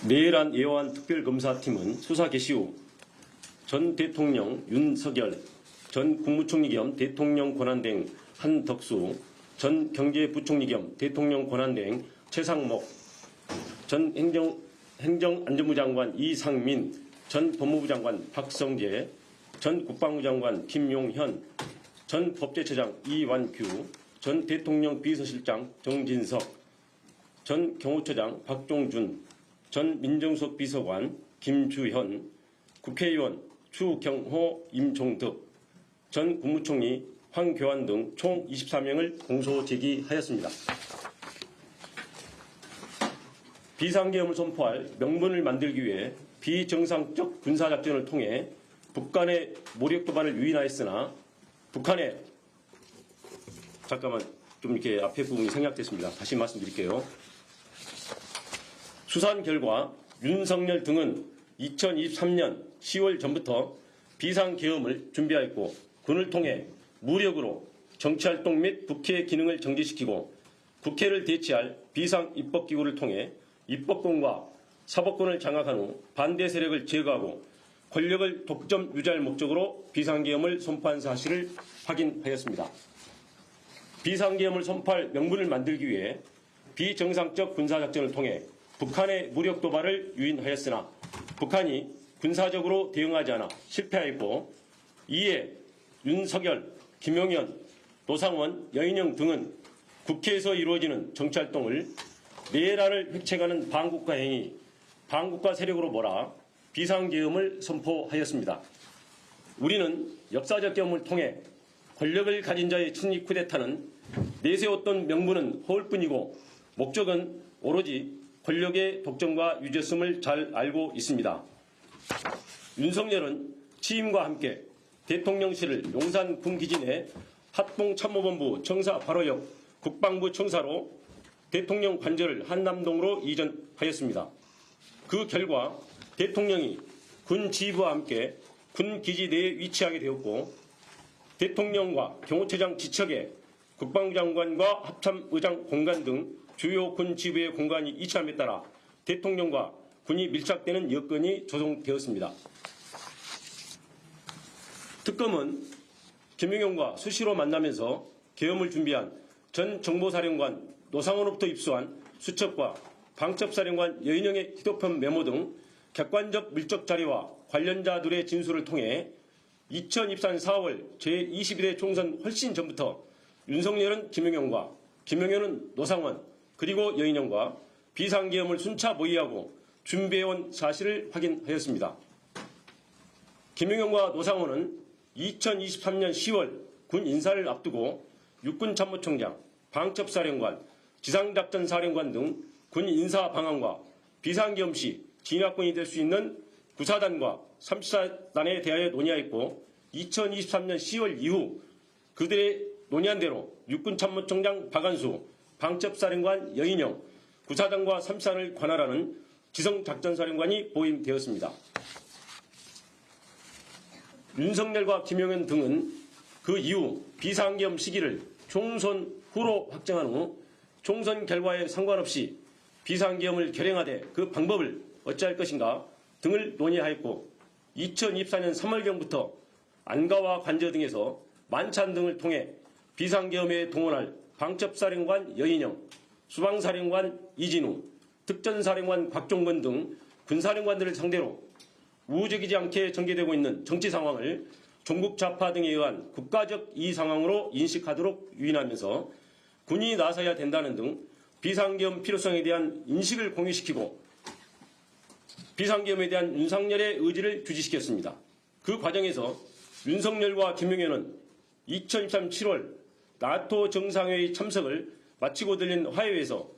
내란 예호안 특별검사팀은 수사 개시 후 전 대통령 윤석열, 전 국무총리 겸 대통령 권한대행 한덕수, 전 경제부총리 겸 대통령 권한대행 최상목, 전 행정안전부 장관 이상민, 전 법무부 장관 박성재, 전 국방부 장관 김용현, 전 법제처장 이완규, 전 대통령 비서실장 정진석, 전 경호처장 박종준, 전 민정수석 비서관 김주현, 국회의원 추경호, 임종덕, 전 국무총리 황교안 등 총 24명을 공소 제기하였습니다. 비상계엄을 선포할 명분을 만들기 위해 비정상적 군사작전을 통해 북한의 모력 도발을 유인하였으나 북한의 잠깐만 좀 이렇게 앞에 부분이 생략됐습니다. 다시 말씀드릴게요. 수사한 결과 윤석열 등은 2023년 10월 전부터 비상계엄을 준비하였고 군을 통해 무력으로 정치활동 및 국회 기능을 정지시키고 국회를 대체할 비상입법기구를 통해 입법권과 사법권을 장악한 후 반대 세력을 제거하고 권력을 독점 유지할 목적으로 비상계엄을 선포한 사실을 확인하였습니다. 비상계엄을 선포할 명분을 만들기 위해 비정상적 군사작전을 통해 북한의 무력 도발을 유인하였으나 북한이 군사적으로 대응하지 않아 실패하였고 이에 윤석열, 김용현, 노상원, 여인영 등은 국회에서 이루어지는 정치활동을 내란을 획책하는 반국가 행위, 반국가 세력으로 몰아 비상계엄을 선포하였습니다. 우리는 역사적 경험을 통해 권력을 가진 자의 친리 쿠데타는 내세웠던 명분은 허울뿐이고 목적은 오로지 권력의 독점과 유죄성을 잘 알고 있습니다. 윤석열은 취임과 함께 대통령실을 용산 군기지 내 합동참모본부 청사 바로 옆 국방부 청사로 대통령 관저를 한남동으로 이전하였습니다. 그 결과 대통령이 군 지휘부와 함께 군 기지 내에 위치하게 되었고 대통령과 경호처장 지척에 국방부 장관과 합참의장 공간 등 주요 군 지휘부의 공간이 이치함에 따라 대통령과 군이 밀착되는 여건이 조성되었습니다. 특검은 김용현과 수시로 만나면서 계엄을 준비한 전 정보사령관 노상원으로부터 입수한 수첩과 방첩사령관 여인영의 휴대폰 메모 등 객관적 물적 자료와 관련자들의 진술을 통해 2024년 4월 제22대 총선 훨씬 전부터 윤석열은 김용현과 김용현은 노상원 그리고 여인영과 비상계엄을 순차 모의하고 준비해온 사실을 확인하였습니다. 김용현과 노상원은 2023년 10월 군 인사를 앞두고 육군참모총장, 방첩사령관, 지상작전사령관 등 군 인사 방안과 비상계엄 시 진압권이 될 수 있는 구사단과 34단에 대하여 논의하였고 2023년 10월 이후 그들의 논의한 대로 육군참모총장 박안수, 방첩사령관 여인영, 구사단과 34단을 관할하는 지성작전사령관이 보임되었습니다. 윤석열과 김용현 등은 그 이후 비상계엄 시기를 총선 후로 확정한 후 총선 결과에 상관없이 비상계엄을 결행하되 그 방법을 어찌할 것인가 등을 논의하였고 2024년 3월경부터 안가와 관저 등에서 만찬 등을 통해 비상계엄에 동원할 방첩사령관 여인영, 수방사령관 이진우, 특전사령관 곽종건 등 군사령관들을 상대로 우호적이지 않게 전개되고 있는 정치 상황을 종북 좌파 등에 의한 국가적 이의 상황으로 인식하도록 유인하면서 군이 나서야 된다는 등 비상계엄 필요성에 대한 인식을 공유시키고 비상계엄에 대한 윤석열의 의지를 규지시켰습니다. 그 과정에서 윤석열과 김용현은 2023년 7월 나토 정상회의 참석을 마치고 들린 화해회에서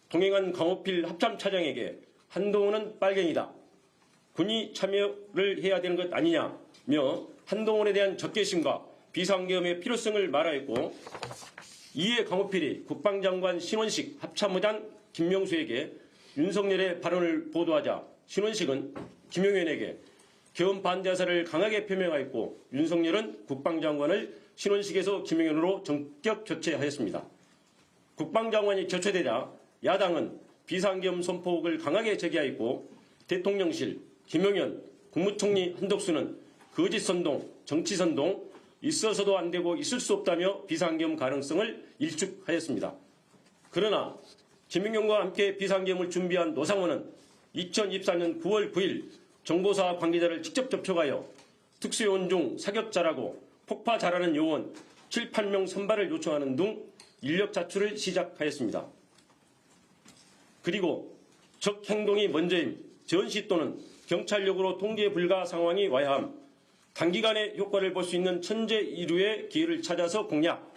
동행한 강호필 합참차장에게 한동훈은 빨갱이다. 군이 참여를 해야 되는 것 아니냐며 한동훈에 대한 적개심과 비상계엄의 필요성을 말하였고 이에 강호필이 국방장관 신원식 합참의장 김명수에게 윤석열의 발언을 보도하자 신원식은 김용현에게 계엄 반대 사를 강하게 표명하였고 윤석열은 국방장관을 신원식에서 김용현으로 전격 교체하였습니다. 국방장관이 교체되자 야당은 비상계엄 선포를 강하게 제기하였고 대통령실, 김용현, 국무총리 한덕수는 거짓선동, 정치선동, 있어서도 안 되고 있을 수 없다며 비상계엄 가능성을 일축하였습니다. 그러나 김용현과 함께 비상계엄을 준비한 노상원은 2024년 9월 9일 정보사 관계자를 직접 접촉하여 특수요원 중 사격자라고 폭파 잘하는 요원 7, 8명 선발을 요청하는 등 인력 자출을 시작하였습니다. 그리고 적 행동이 먼저임, 전시 또는 경찰력으로 통제 불가 상황이 와야 함, 단기간에 효과를 볼 수 있는 천재일우의 기회를 찾아서 공략,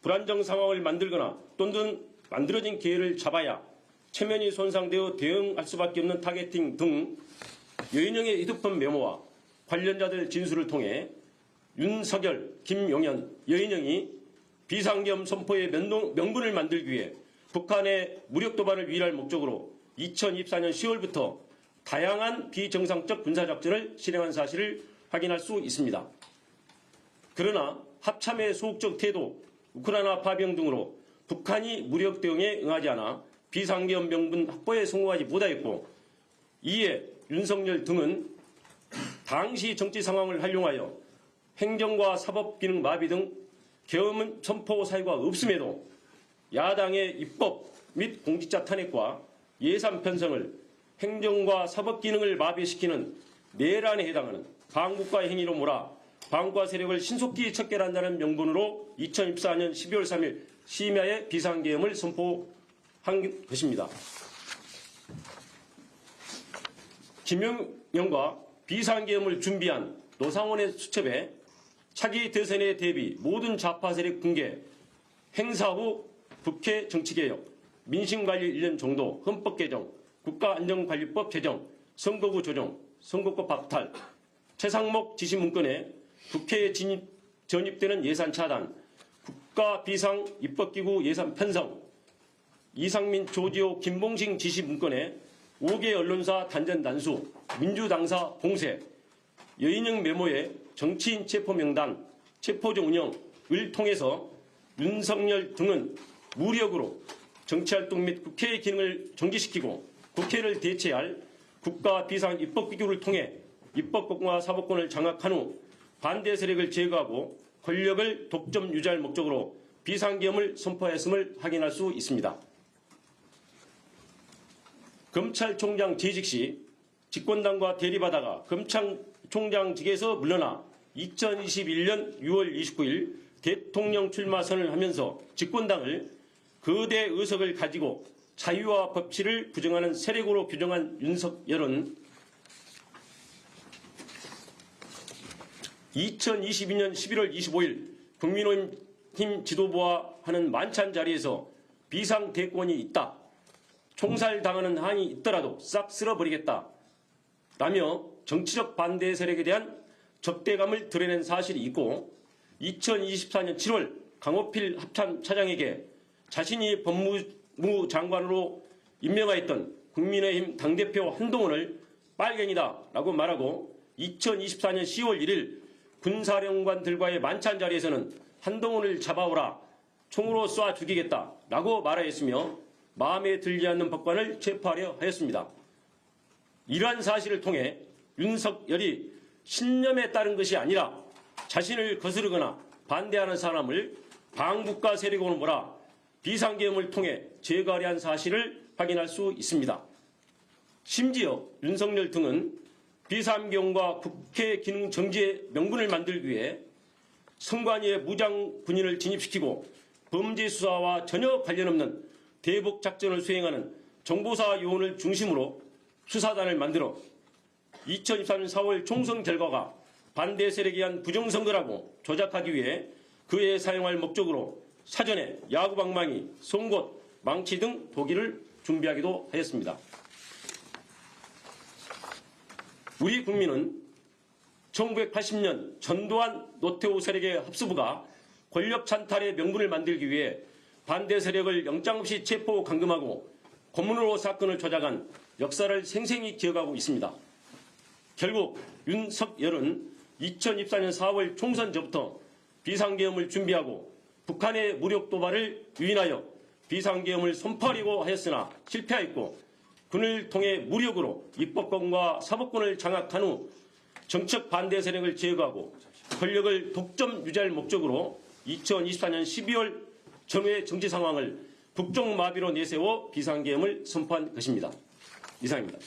불안정 상황을 만들거나 또는 만들어진 기회를 잡아야 체면이 손상되어 대응할 수밖에 없는 타겟팅 등 여인영의 휴대폰 메모와 관련자들 진술을 통해 윤석열, 김용현, 여인영이 비상계엄 선포의 명분을 만들기 위해 북한의 무력 도발을 위할 목적으로 2024년 10월부터 다양한 비정상적 군사작전을 실행한 사실을 확인할 수 있습니다. 그러나 합참의 소극적 태도, 우크라이나 파병 등으로 북한이 무력 대응에 응하지 않아 비상계엄 명분 확보에 성공하지 못하였고, 이에 윤석열 등은 당시 정치 상황을 활용하여 행정과 사법 기능 마비 등 계엄 선포 사유가 없음에도 야당의 입법 및 공직자 탄핵과 예산 편성을 행정과 사법 기능을 마비시키는 내란에 해당하는 반국가 행위로 몰아 반국가 세력을 신속히 척결한다는 명분으로 2024년 12월 3일 심야에 비상계엄을 선포한 것입니다. 김용현과 비상계엄을 준비한 노상원의 수첩에 차기 대선에 대비 모든 좌파 세력 붕괴, 행사 후 국회 정치개혁, 민심관리 1년 정도, 헌법 개정, 국가안전관리법 제정, 선거구 조정, 선거법 박탈, 최상목 지시 문건에 국회에 전입되는 예산 차단, 국가 비상 입법기구 예산 편성, 이상민, 조지호, 김봉식 지시 문건에 5개 언론사 단전 단수, 민주당사 봉쇄, 여인영 메모에 정치인 체포 명단, 체포조 운영을 통해서 윤석열 등은 무력으로 정치활동 및 국회의 기능을 정지시키고 국회를 대체할 국가 비상 입법기구를 통해 입법권과 사법권을 장악한 후 반대 세력을 제거하고 권력을 독점 유지할 목적으로 비상계엄을 선포했음을 확인할 수 있습니다. 검찰총장 재직 시 집권당과 대립하다가 검찰총장직에서 물러나 2021년 6월 29일 대통령 출마 선언을 하면서 집권당을 거대 의석을 가지고 자유와 법치를 부정하는 세력으로 규정한 윤석열은 2022년 11월 25일 국민의힘 지도부와 하는 만찬 자리에서 비상대권이 있다, 총살당하는 한이 있더라도 싹 쓸어버리겠다 라며 정치적 반대 세력에 대한 적대감을 드러낸 사실이 있고, 2024년 7월 강호필 합참차장에게 자신이 법무부 장관으로 임명하였던 국민의힘 당대표 한동훈을 빨갱이다 라고 말하고, 2024년 10월 1일 군사령관들과의 만찬 자리에서는 한동훈을 잡아오라, 총으로 쏴 죽이겠다 라고 말하였으며 마음에 들지 않는 법관을 체포하려 하였습니다. 이러한 사실을 통해 윤석열이 신념에 따른 것이 아니라 자신을 거스르거나 반대하는 사람을 반국가 세력으로 몰아 비상계엄을 통해 제거하려 한 사실을 확인할 수 있습니다. 심지어 윤석열 등은 비상계엄과 국회 기능 정지의 명분을 만들기 위해 선관위에 무장 군인을 진입시키고 범죄 수사와 전혀 관련 없는 대북 작전을 수행하는 정보사 요원을 중심으로 수사단을 만들어 2024년 4월 총선 결과가 반대 세력에 의한 부정선거라고 조작하기 위해 그에 사용할 목적으로 사전에 야구방망이, 송곳, 망치 등 도기를 준비하기도 하였습니다. 우리 국민은 1980년 전두환 노태우 세력의 합수부가 권력 찬탈의 명분을 만들기 위해 반대 세력을 영장 없이 체포 감금하고 고문으로 사건을 조작한 역사를 생생히 기억하고 있습니다. 결국 윤석열은 2024년 4월 총선 전부터 비상계엄을 준비하고 북한의 무력 도발을 유인하여 비상계엄을 선포하려고 하였으나 실패하였고, 군을 통해 무력으로 입법권과 사법권을 장악한 후 정책 반대 세력을 제거하고 권력을 독점 유지할 목적으로 2024년 12월 전후의 정치 상황을 국정마비로 내세워 비상계엄을 선포한 것입니다. 이상입니다.